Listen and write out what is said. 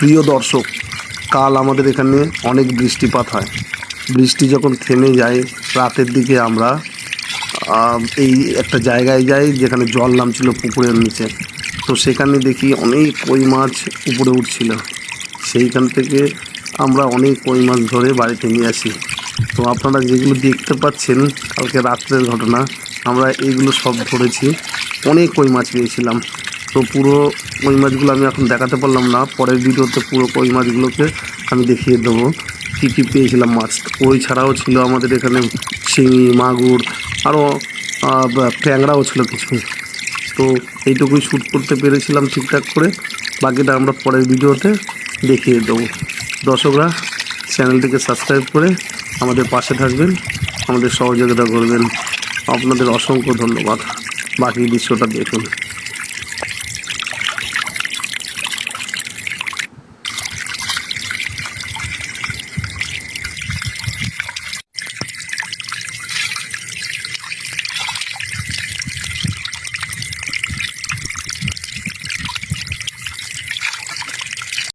প্রিয় দর্শক, কাল আমাদের এখানে অনেক বৃষ্টিপাত হয়। বৃষ্টি যখন থেমে যায় রাতের দিকে আমরা এই একটা জায়গায় যাই যেখানে জল নামছিল পুকুরের নিচে। তো সেখানে দেখি অনেক কই মাছ উপরে উঠছিল। সেইখান থেকে আমরা অনেক কই মাছ ধরে বাড়িতে নিয়ে আসি। তো আপনারা যেগুলো দেখতে পাচ্ছেন কালকে রাত্রের ঘটনা, আমরা এইগুলো সব ধরেছি। অনেক কই মাছ পেয়েছিলাম। তো পুরো কই মাছগুলো আমি এখন দেখাতে পারলাম না, পরের ভিডিওতে পুরো কই মাছগুলোকে আমি দেখিয়ে দেবো কী কী পেয়েছিলাম মাছ। কই ছাড়াও ছিল আমাদের এখানে শিঙি, মাগুর, আরও ট্যাংরাও ছিল কিছু। তো এইটুকুই শ্যুট করতে পেরেছিলাম ঠিকঠাক করে, বাকিটা আমরা পরের ভিডিওতে দেখিয়ে দেবো। দর্শকরা চ্যানেলটিকে সাবস্ক্রাইব করে আমাদের পাশে থাকবেন, আমাদের সহযোগিতা করবেন। আপনাদের অসংখ্য ধন্যবাদ। বাকি দৃশ্যটা দেখুন।